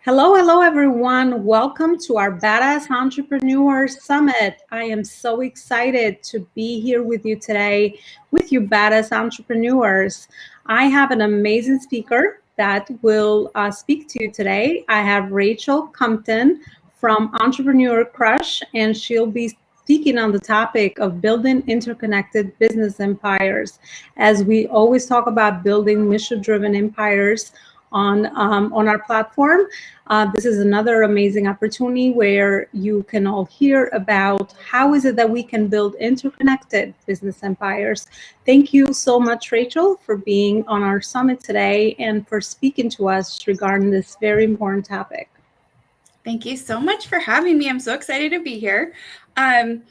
Hello, everyone. Welcome to our Badass Entrepreneur Summit. I am so excited to be here with you today, with you badass entrepreneurs. I have an amazing speaker that will speak to you today. I have Rachel Compton from Entrepreneur Crush, and she'll be speaking on the topic of building interconnected business empires. As we always talk about building mission-driven empires on our platform. This is another amazing opportunity where you can all hear about how is it that we can build interconnected business empires. Thank you so much, Rachel, for being on our summit today and for speaking to us regarding this very important topic. Thank you so much for having me. I'm so excited to be here. So I'm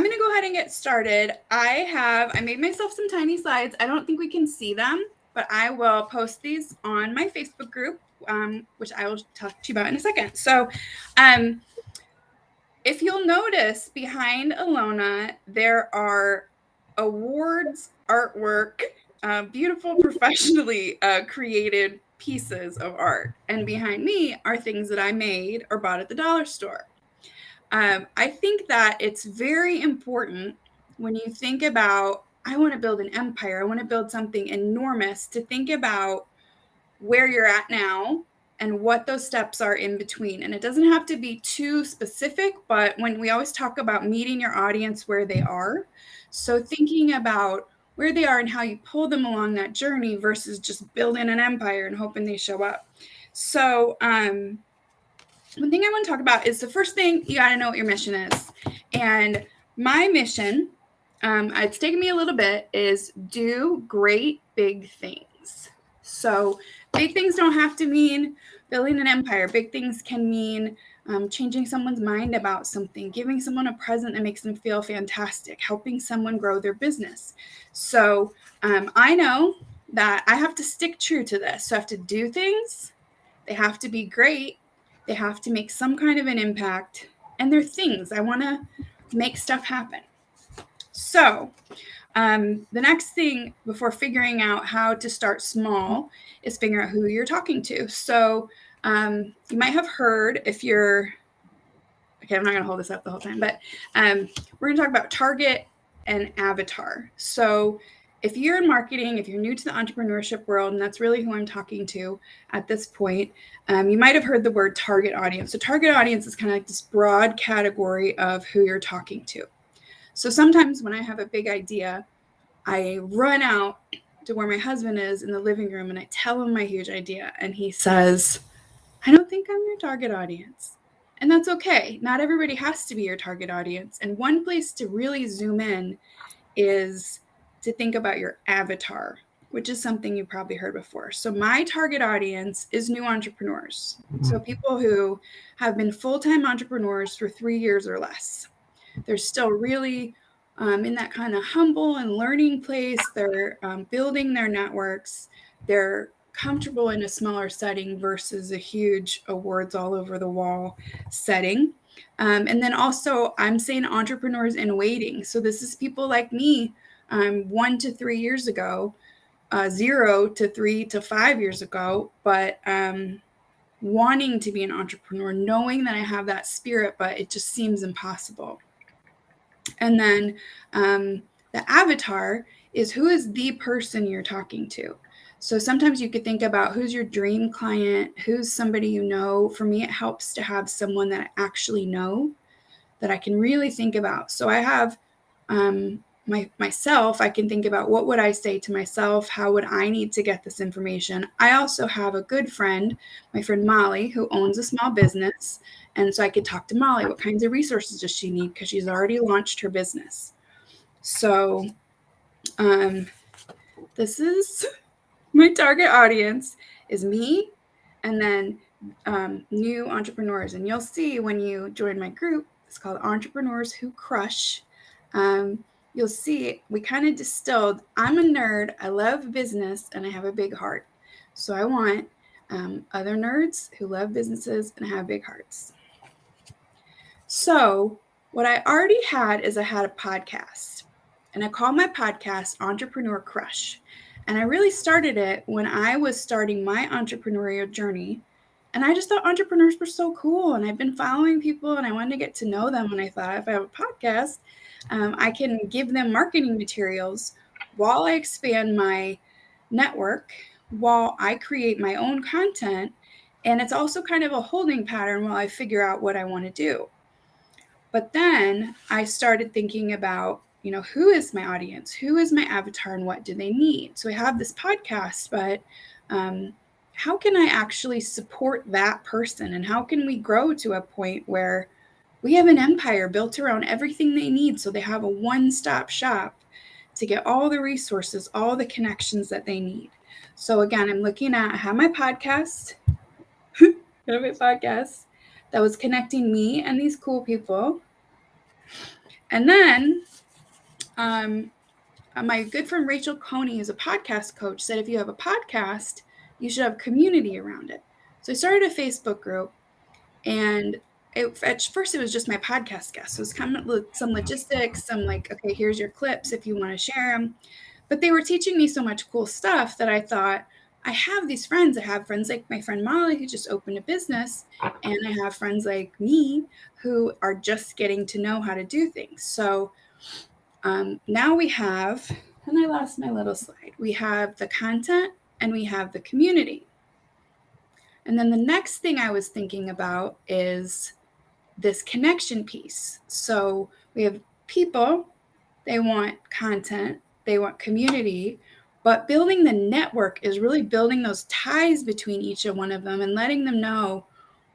going to go ahead and get started. I made myself some tiny slides. I don't think we can see them, but I will post these on my Facebook group, which I will talk to you about in a second. So if you'll notice behind Alona, there are awards, artwork, beautiful, professionally created pieces of art. And behind me are things that I made or bought at the dollar store. I think that it's very important when you think about, I want to build an empire, I want to build something enormous, to think about where you're at now and what those steps are in between. And it doesn't have to be too specific, but when we always talk about meeting your audience where they are, so thinking about where they are and how you pull them along that journey versus just building an empire and hoping they show up. So one thing I want to talk about is, the first thing, you got to know what your mission is. And my mission, it's taken me a little bit, is do great big things. So big things don't have to mean building an empire. Big things can mean changing someone's mind about something, giving someone a present that makes them feel fantastic, helping someone grow their business. So I know that I have to stick true to this. So I have to do things. They have to be great. They have to make some kind of an impact. And they're things. I want to make stuff happen. So the next thing before figuring out how to start small is figure out who you're talking to. So you might have heard, if you're, okay, I'm not going to hold this up the whole time, but we're going to talk about target and avatar. So if you're in marketing, if you're new to the entrepreneurship world, and that's really who I'm talking to at this point, you might have heard the word target audience. So target audience is kind of like this broad category of who you're talking to. So sometimes when I have a big idea, I run out to where my husband is in the living room and I tell him my huge idea. And he says, I don't think I'm your target audience. And that's okay. Not everybody has to be your target audience. And one place to really zoom in is to think about your avatar, which is something you probably heard before. So my target audience is new entrepreneurs. So people who have been full-time entrepreneurs for 3 years or less. They're still really in that kind of humble and learning place. They're building their networks. They're comfortable in a smaller setting versus a huge awards all over the wall setting. And then also, I'm saying entrepreneurs in waiting. So this is people like me, 1 to 3 years ago, 0 to 3 to 5 years ago, but wanting to be an entrepreneur, knowing that I have that spirit, but it just seems impossible. And then the avatar is, who is the person you're talking to. So sometimes you could think about, who's your dream client, who's somebody you know. For me, it helps to have someone that I actually know, that I can really think about. So I have myself, I can think about, what would I say to myself? How would I need to get this information? I also have a good friend, my friend Molly, who owns a small business. And so I could talk to Molly. What kinds of resources does she need? Because she's already launched her business. So this is my target audience, is me, and then new entrepreneurs. And you'll see when you join my group, it's called Entrepreneurs Who Crush. You'll see we kind of distilled, I'm a nerd, I love business, and I have a big heart. So I want other nerds who love businesses and have big hearts. So what I already had is, I had a podcast, and I called my podcast Entrepreneur Crush. And I really started it when I was starting my entrepreneurial journey And I just thought entrepreneurs were so cool. And I've been following people and I wanted to get to know them. And I thought, if I have a podcast, I can give them marketing materials while I expand my network, while I create my own content. And it's also kind of a holding pattern while I figure out what I want to do. But then I started thinking about, who is my audience? Who is my avatar and what do they need? So I have this podcast, but how can I actually support that person? And how can we grow to a point where we have an empire built around everything they need, so they have a one-stop shop to get all the resources, all the connections that they need? So again, I have my podcast, that was connecting me and these cool people. And then my good friend Rachel Coney, is a podcast coach, said if you have a podcast, you should have community around it. So I started a Facebook group, and at first it was just my podcast guests. So it was kind of some logistics, some like, okay, here's your clips if you want to share them. But they were teaching me so much cool stuff that I thought, I have these friends. I have friends like my friend Molly, who just opened a business, and I have friends like me who are just getting to know how to do things. So now we have, and I lost my little slide, we have the content and we have the community. And then the next thing I was thinking about is this connection piece. So we have people, they want content, they want community, but building the network is really building those ties between each and one of them and letting them know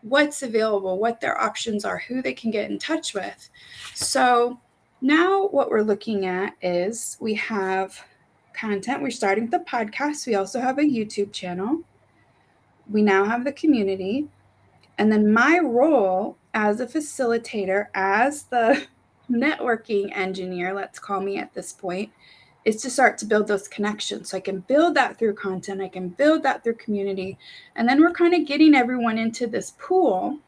what's available, what their options are, who they can get in touch with. So now what we're looking at is we have content. We're starting with the podcast. We also have a YouTube channel. We now have the community. And then my role as a facilitator, as the networking engineer, let's call me at this point, is to start to build those connections. So I can build that through content. I can build that through community. And then we're kind of getting everyone into this pool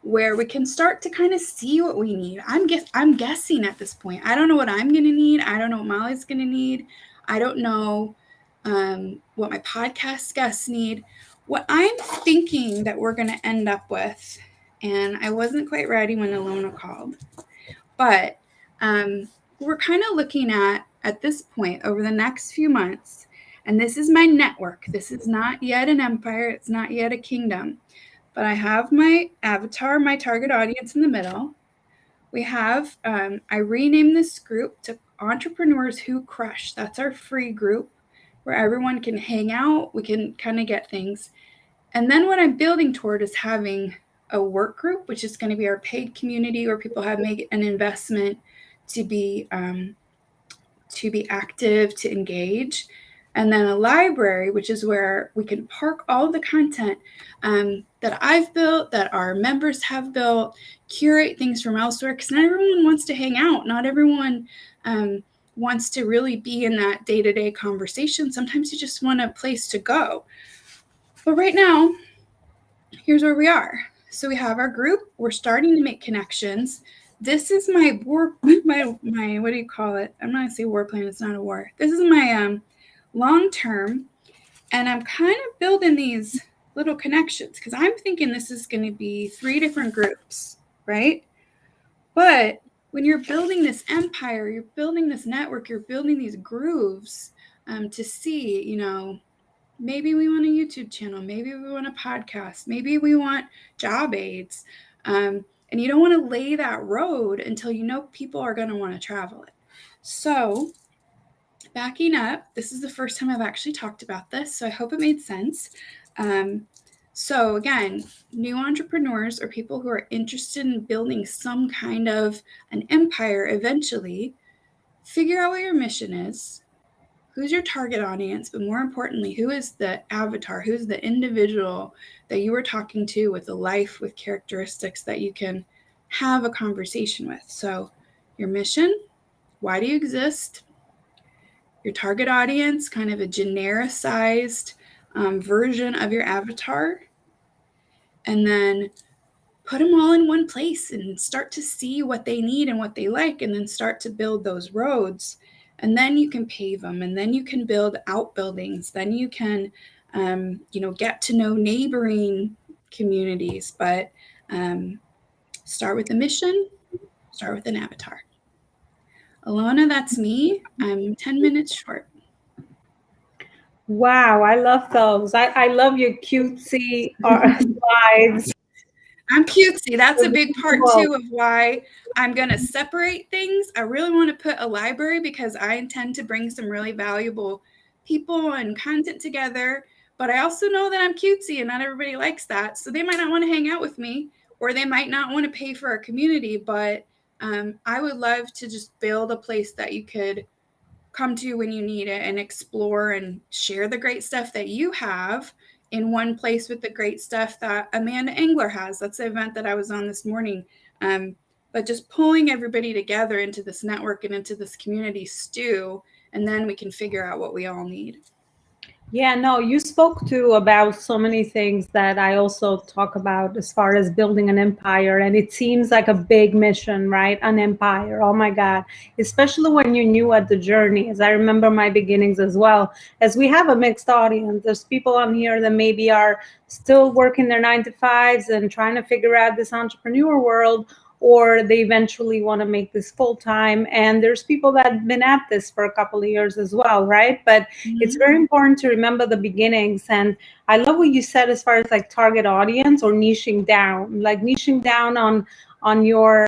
where we can start to kind of see what we need. I'm guessing at this point. I don't know what I'm going to need. I don't know what Molly's going to need. I don't know what my podcast guests need. What I'm thinking that we're going to end up with, and I wasn't quite ready when Alona called, but we're kind of looking at this point over the next few months, and this is my network. This is not yet an empire. It's not yet a kingdom. But I have my avatar, my target audience in the middle. We have, I renamed this group to Entrepreneurs Who Crush. That's our free group where everyone can hang out. We can kind of get things. And then what I'm building toward is having a work group, which is going to be our paid community where people have made an investment to be active, to engage. And then a library, which is where we can park all the content that I've built, that our members have built, curate things from elsewhere, because not everyone wants to hang out. Not everyone wants to really be in that day-to-day conversation. Sometimes you just want a place to go. But right now, here's where we are. So we have our group. We're starting to make connections. This is my war, my what do you call it? I'm not going to say war plan. It's not a war. This is my long term, and I'm kind of building these little connections because I'm thinking this is going to be 3 different groups, right? But when you're building this empire, you're building this network, you're building these grooves to see, maybe we want a YouTube channel, maybe we want a podcast, maybe we want job aids. And you don't want to lay that road until you know people are going to want to travel it. So backing up, this is the first time I've actually talked about this, so I hope it made sense. So again, new entrepreneurs or people who are interested in building some kind of an empire eventually, figure out what your mission is, who's your target audience, but more importantly, who is the avatar, who's the individual that you are talking to with a life, with characteristics that you can have a conversation with. So your mission, why do you exist? Your target audience, kind of a genericized version of your avatar, and then put them all in one place and start to see what they need and what they like, and then start to build those roads. And then you can pave them, and then you can build outbuildings. Then you can get to know neighboring communities, but start with a mission, start with an avatar. Alona, that's me. I'm 10 minutes short. Wow, I love those. I love your cutesy slides. I'm cutesy. That's a big part too of why I'm going to separate things. I really want to put a library because I intend to bring some really valuable people and content together. But I also know that I'm cutesy and not everybody likes that. So they might not want to hang out with me, or they might not want to pay for a community. But I would love to just build a place that you could come to when you need it and explore and share the great stuff that you have in one place with the great stuff that Amanda Engler has. That's the event that I was on this morning. But just pulling everybody together into this network and into this community stew, and then we can figure out what we all need. Yeah, no, you spoke to about so many things that I also talk about as far as building an empire. And it seems like a big mission, right? An empire. Oh my God. Especially when you're new at the journey, as I remember my beginnings as well, as we have a mixed audience. There's people on here that maybe are still working their 9 to 5s and trying to figure out this entrepreneur world, or they eventually want to make this full time. And there's people that have been at this for a couple of years as well, right? But it's very important to remember the beginnings. And I love what you said as far as like target audience or niching down, like niching down on your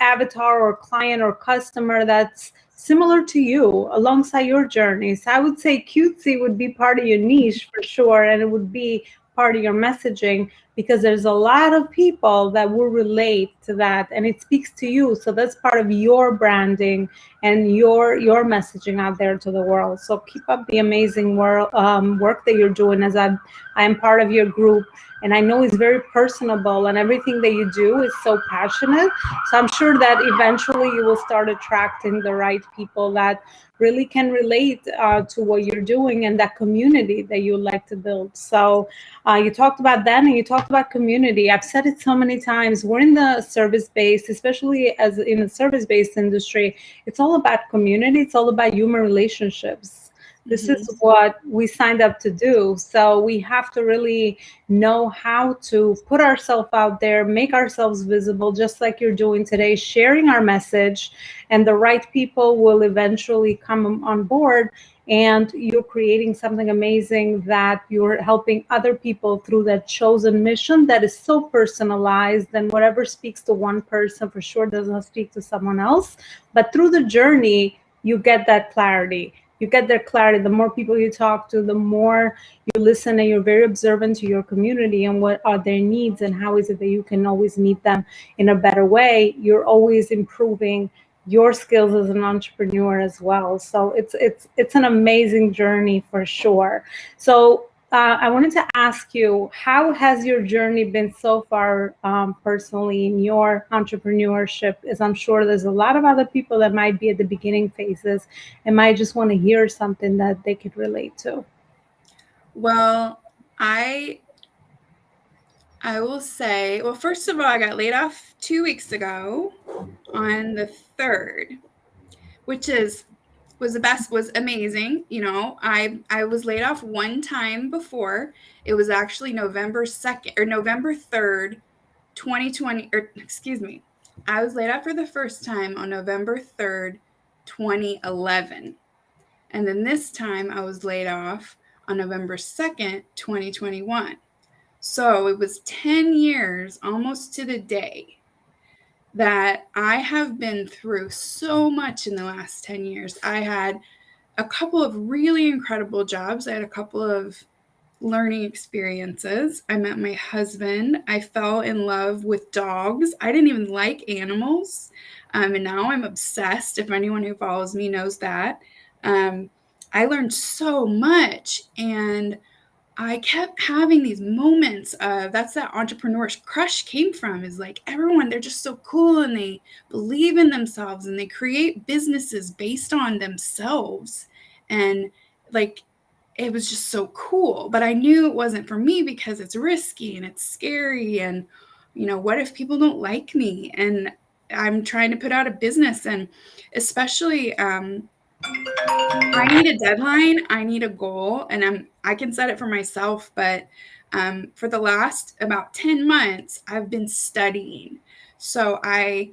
avatar or client or customer that's similar to you alongside your journey. So I would say cutesy would be part of your niche for sure, and it would be part of your messaging, because there's a lot of people that will relate to that and it speaks to you. So that's part of your branding and your messaging out there to the world. So keep up the amazing work that you're doing, as I am part of your group. And I know it's very personable, and everything that you do is so passionate. So I'm sure that eventually you will start attracting the right people that really can relate to what you're doing and that community that you like to build. So you talked about that, and you talked about community. I've said it so many times. We're in the service-based, especially as in the service-based industry, it's all about community. It's all about human relationships. This is what we signed up to do. So we have to really know how to put ourselves out there, make ourselves visible, just like you're doing today, sharing our message, and the right people will eventually come on board. And you're creating something amazing that you're helping other people through that chosen mission that is so personalized, and whatever speaks to one person for sure does not speak to someone else. But through the journey, you get that clarity. You get that clarity. The more people you talk to, the more you listen, and you're very observant to your community and what are their needs and how is it that you can always meet them in a better way. You're always improving your skills as an entrepreneur as well. So it's an amazing journey for sure. So I wanted to ask you, how has your journey been so far personally in your entrepreneurship? As I'm sure there's a lot of other people that might be at the beginning phases and might just want to hear something that they could relate to. Well, I will say, well, first of all, I got laid off 2 weeks ago on the 3rd, which was amazing. I was laid off one time before. It was actually November 2nd or November 3rd, 2020, or excuse me. I was laid off for the first time on November 3rd, 2011. And then this time I was laid off on November 2nd, 2021. So it was 10 years, almost to the day, that I have been through so much in the last 10 years. I had a couple of really incredible jobs. I had a couple of learning experiences. I met my husband. I fell in love with dogs. I didn't even like animals. And now I'm obsessed. If anyone who follows me knows that. I learned so much, and I kept having these moments of, that's that entrepreneur's crush came from, is like everyone, they're just so cool and they believe in themselves and they create businesses based on themselves. And like, it was just so cool, but I knew it wasn't for me because it's risky and it's scary. And, what if people don't like me? And I'm trying to put out a business, and especially, I need a deadline, I need a goal, and I can set it for myself, but for the last about 10 months, I've been studying. So I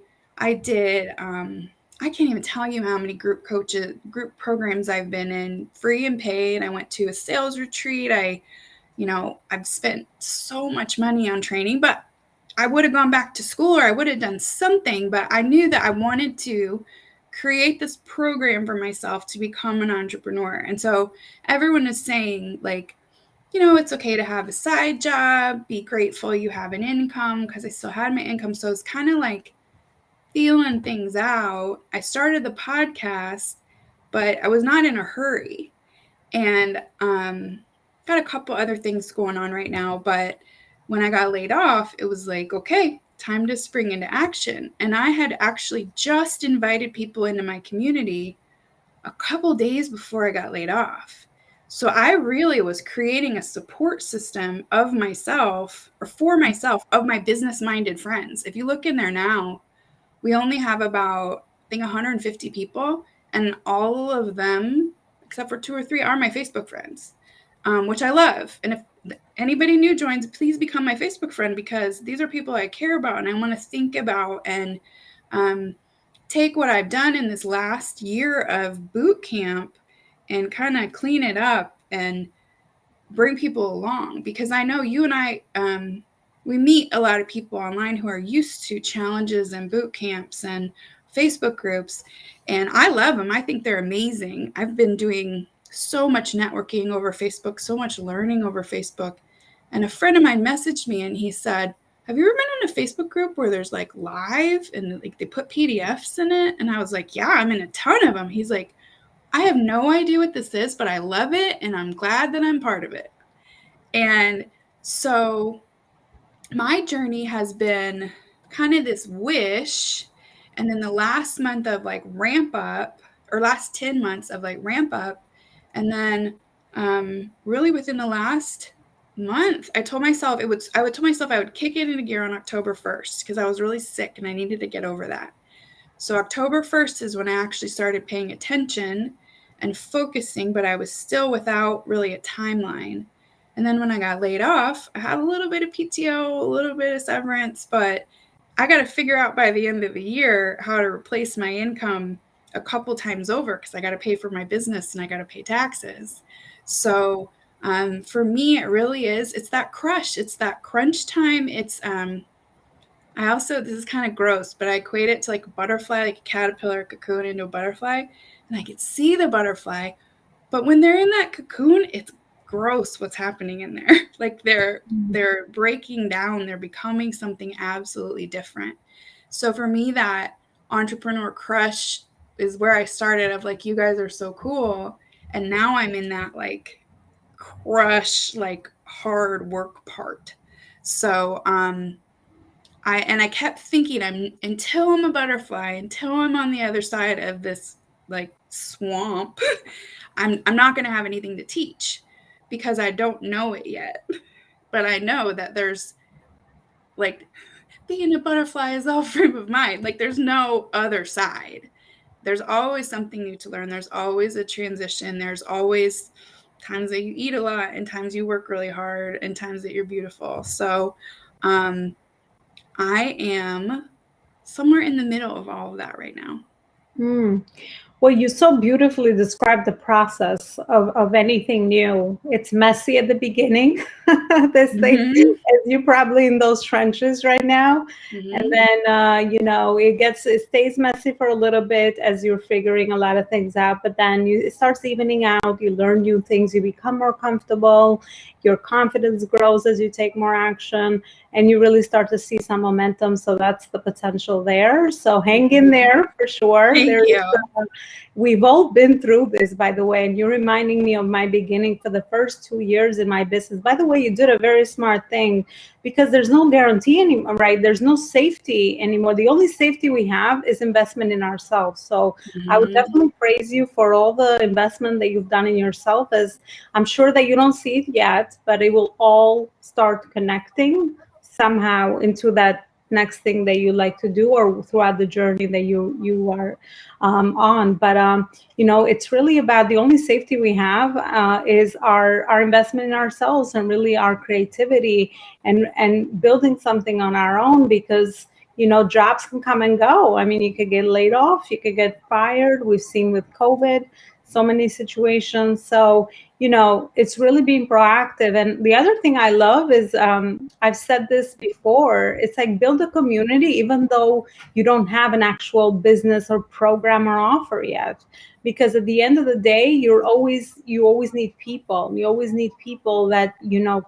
did I can't even tell you how many group programs I've been in, free and paid. I went to a sales retreat. I've spent so much money on training, but I would have gone back to school or I would have done something, but I knew that I wanted to create this program for myself to become an entrepreneur. And so everyone is saying, like, it's okay to have a side job, be grateful you have an income, because I still had my income. So it's kind of like feeling things out. I started the podcast, but I was not in a hurry. And got a couple other things going on right now, but when I got laid off, it was like, okay, time to spring into action. And I had actually just invited people into my community a couple days before I got laid off. So I really was creating a support system of myself, or for myself, of my business-minded friends. If you look in there now, we only have about, I think, 150 people, and all of them, except for 2 or 3, are my Facebook friends, which I love. And if anybody new joins, please become my Facebook friend, because these are people I care about and I want to think about and take what I've done in this last year of boot camp and kind of clean it up and bring people along, because I know you and I, we meet a lot of people online who are used to challenges and boot camps and Facebook groups, and I love them. I think they're amazing. I've been doing so much networking over Facebook, so much learning over Facebook. And a friend of mine messaged me and he said, have you ever been in a Facebook group where there's like live and like they put PDFs in it? And I was like, yeah, I'm in a ton of them. He's like, I have no idea what this is, but I love it and I'm glad that I'm part of it. And so my journey has been kind of this wish, and then the last month of like ramp up, or last 10 months of like ramp up, and then really within the last month, I told myself I would kick it into gear on October 1st, because I was really sick and I needed to get over that. So October 1st is when I actually started paying attention and focusing, but I was still without really a timeline. And then when I got laid off, I had a little bit of PTO, a little bit of severance, but I got to figure out by the end of the year how to replace my income a couple times over, because I got to pay for my business and I got to pay taxes. So for me, it really is, it's that crush, it's that crunch time. It's I also, this is kind of gross, but I equate it to like a butterfly, like a caterpillar cocoon into a butterfly, and I could see the butterfly, but when they're in that cocoon, it's gross what's happening in there. Like they're breaking down, they're becoming something absolutely different. So for me, that entrepreneur crush is where I started, of like, you guys are so cool. And now I'm in that like crush, like hard work part. So I kept thinking, until I'm a butterfly, until I'm on the other side of this like swamp, I'm not going to have anything to teach, because I don't know it yet. But I know that there's, like, being a butterfly is all frame of mind. Like, there's no other side. There's always something new to learn. There's always a transition. There's always times that you eat a lot and times you work really hard and times that you're beautiful. So I am somewhere in the middle of all of that right now. Well, you so beautifully described the process of anything new. It's messy at the beginning. This thing, as you're probably in those trenches right now. And then, it stays messy for a little bit as you're figuring a lot of things out. But then it starts evening out. You learn new things. You become more comfortable. Your confidence grows as you take more action. And you really start to see some momentum. So that's the potential there. So hang in there for sure. Thank you. We've all been through this, by the way, and you're reminding me of my beginning for the first 2 years in my business. By the way, you did a very smart thing, because there's no guarantee anymore, right? There's no safety anymore. The only safety we have is investment in ourselves. So I would definitely praise you for all the investment that you've done in yourself, as I'm sure that you don't see it yet, but it will all start connecting somehow into that next thing that you like to do, or throughout the journey that you are on. But it's really about, the only safety we have is our investment in ourselves, and really our creativity, and building something on our own, because jobs can come and go. I mean, you could get laid off, you could get fired. We've seen with COVID so many situations. So it's really being proactive. And the other thing I love is, I've said this before, it's like, build a community even though you don't have an actual business or program or offer yet. Because at the end of the day, you always need people. You always need people that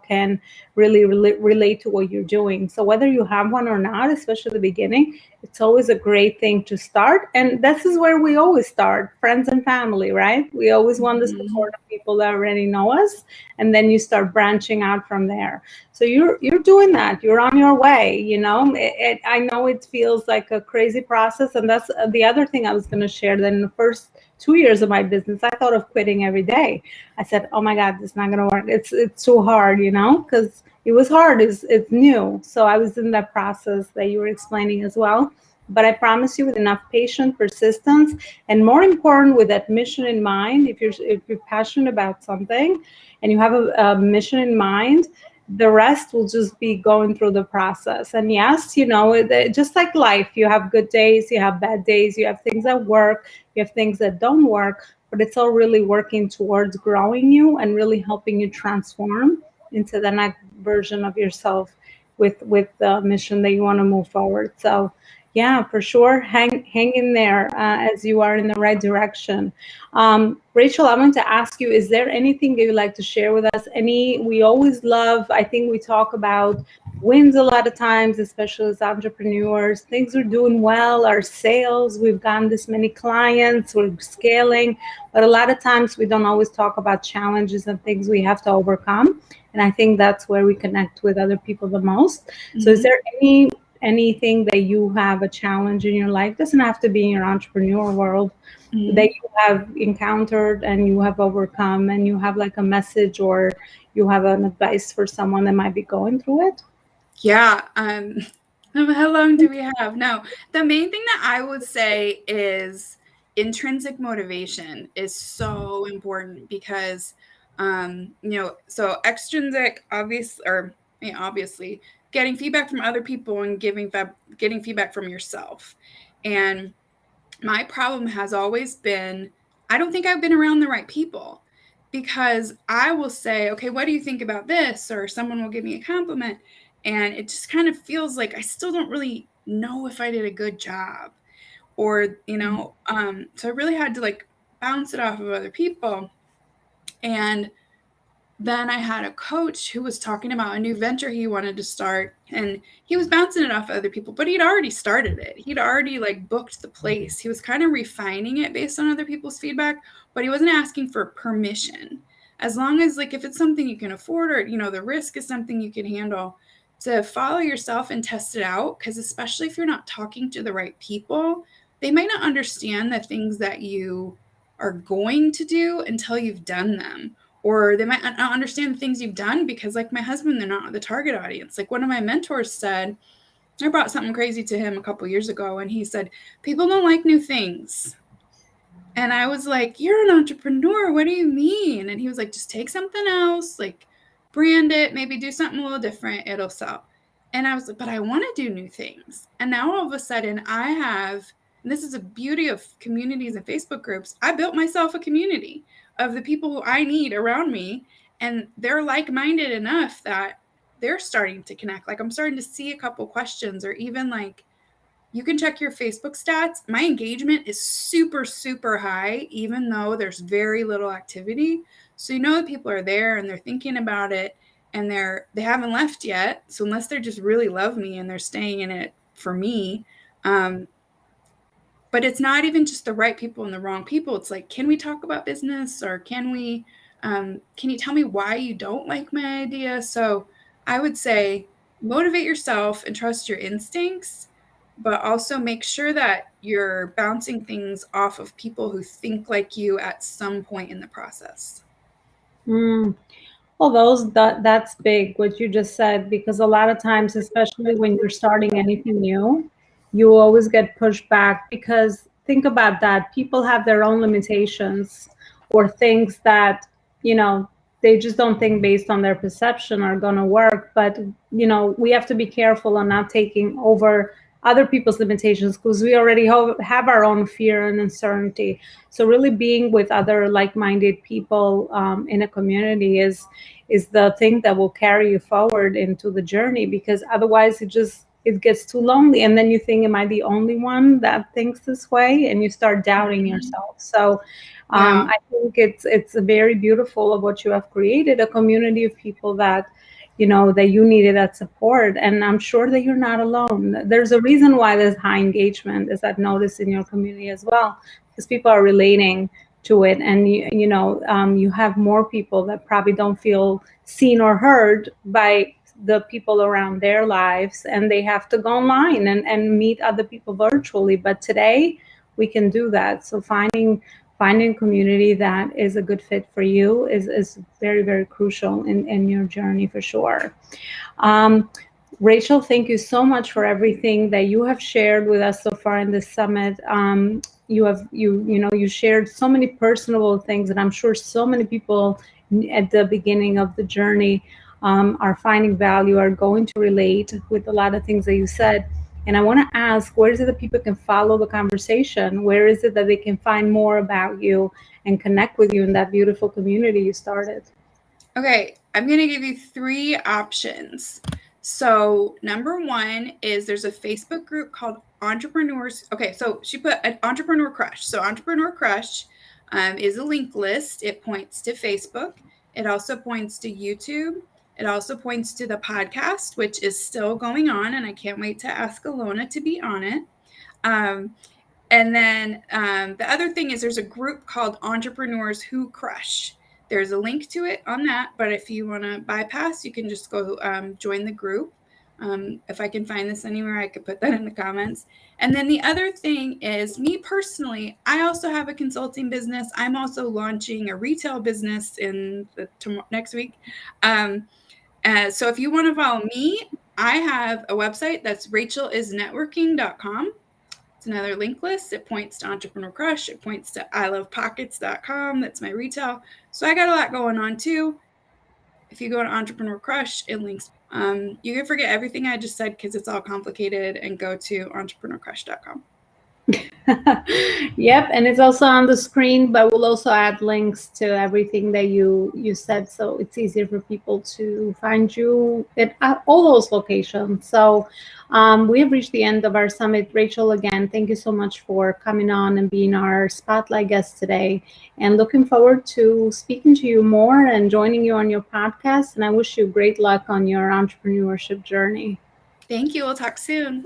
can really relate to what you're doing. So whether you have one or not, especially at the beginning, it's always a great thing to start. And this is where we always start: friends and family, right? We always want the support of people that already know us, and then you start branching out from there. So you're doing that. You're on your way. I know it feels like a crazy process, and that's the other thing I was going to share. That in the first 2 years of my business, I thought of quitting every day. I said, "Oh my God, this is not going to work. It's too hard," because it was hard. It's new. So I was in that process that you were explaining as well. But I promise you, with enough patience, persistence, and more important, with that mission in mind, if you're passionate about something and you have a mission in mind, the rest will just be going through the process. And yes, just like life, you have good days, you have bad days, you have things that work, you have things that don't work, but it's all really working towards growing you and really helping you transform into the next version of yourself with the mission that you want to move forward. So yeah, for sure. Hang in there, as you are in the right direction. Rachel, I want to ask you, is there anything that you'd like to share with us? We always love, I think we talk about wins a lot of times, especially as entrepreneurs. Things are doing well, our sales, we've gotten this many clients, we're scaling, but a lot of times we don't always talk about challenges and things we have to overcome. And I think that's where we connect with other people the most. So is there anything that you have a challenge in your life, doesn't have to be in your entrepreneur world, that you have encountered and you have overcome, and you have like a message, or you have an advice for someone that might be going through it? Yeah. How long do we have? No, the main thing that I would say is intrinsic motivation is so important, because so extrinsic, obviously getting feedback from other people and getting feedback from yourself. And my problem has always been, I don't think I've been around the right people, because I will say, okay, what do you think about this? Or someone will give me a compliment, and it just kind of feels like I still don't really know if I did a good job, or, so I really had to like bounce it off of other people. And then I had a coach who was talking about a new venture he wanted to start, and he was bouncing it off other people, but he'd already started it. He'd already like booked the place. He was kind of refining it based on other people's feedback, but he wasn't asking for permission. As long as, like, if it's something you can afford, or, the risk is something you can handle, to follow yourself and test it out. Because especially if you're not talking to the right people, they might not understand the things that you are going to do until you've done them, or they might not understand the things you've done because, like my husband, they're not the target audience. Like one of my mentors said, I brought something crazy to him a couple years ago, and he said, people don't like new things. And I was like, you're an entrepreneur. What do you mean? And he was like, just take something else, like brand it, maybe do something a little different. It'll sell. And I was like, but I want to do new things. And now all of a sudden I have, and this is a beauty of communities and Facebook groups, I built myself a community of the people who I need around me. And they're like-minded enough that they're starting to connect. Like I'm starting to see a couple questions, or even like, you can check your Facebook stats. My engagement is super, super high, even though there's very little activity. So that people are there and they're thinking about it, and they haven't left yet. So unless they just really love me and they're staying in it for me, but it's not even just the right people and the wrong people. It's like, can we talk about business, or can you tell me why you don't like my idea? So I would say motivate yourself and trust your instincts, but also make sure that you're bouncing things off of people who think like you at some point in the process. Well, that's big, what you just said, because a lot of times, especially when you're starting anything new, you always get pushed back because think about that. People have their own limitations or things that, you know, they just don't think based on their perception are going to work. But, we have to be careful on not taking over other people's limitations because we already have our own fear and uncertainty. So really being with other like-minded people in a community is the thing that will carry you forward into the journey, because otherwise it gets too lonely, and then you think, am I the only one that thinks this way, and you start doubting yourself. So Yeah. I think it's very beautiful of what you have created, a community of people that that you needed that support. And I'm sure that you're not alone. There's a reason why there's high engagement, as I've noticed in your community as well, because people are relating to it. And you have more people that probably don't feel seen or heard by the people around their lives, and they have to go online and meet other people virtually. But today we can do that. So finding community that is a good fit for you is very, very crucial in your journey, for sure. Rachel, thank you so much for everything that you have shared with us so far in this summit. You shared so many personable things, and I'm sure so many people at the beginning of the journey are finding value, are going to relate with a lot of things that you said. And I want to ask, where is it that people can follow the conversation? Where is it that they can find more about you and connect with you in that beautiful community you started? Okay, I'm going to give you 3 options. So number 1 is there's a Facebook group called Entrepreneurs. Okay, so she put an Entrepreneur Crush. So Entrepreneur Crush is a link list. It points to Facebook. It also points to YouTube. It also points to the podcast, which is still going on, and I can't wait to ask Alona to be on it. And then the other thing is there's a group called Entrepreneurs Who Crush. There's a link to it on that, but if you want to bypass, you can just go join the group. If I can find this anywhere, I could put that in the comments. And then the other thing is, me personally, I also have a consulting business. I'm also launching a retail business in next week. So if you want to follow me, I have a website that's rachelisnetworking.com. It's another link list. It points to Entrepreneur Crush. It points to ilovepockets.com. That's my retail. So I got a lot going on too. If you go to Entrepreneur Crush, it links. You can forget everything I just said because it's all complicated and go to entrepreneurcrush.com. Yep, and it's also on the screen, but we'll also add links to everything that you said, so it's easier for people to find you at all those locations. So we have reached the end of our summit. Rachel, again, thank you so much for coming on and being our spotlight guest today, and looking forward to speaking to you more and joining you on your podcast. And I wish you great luck on your entrepreneurship journey. Thank you. We'll talk soon.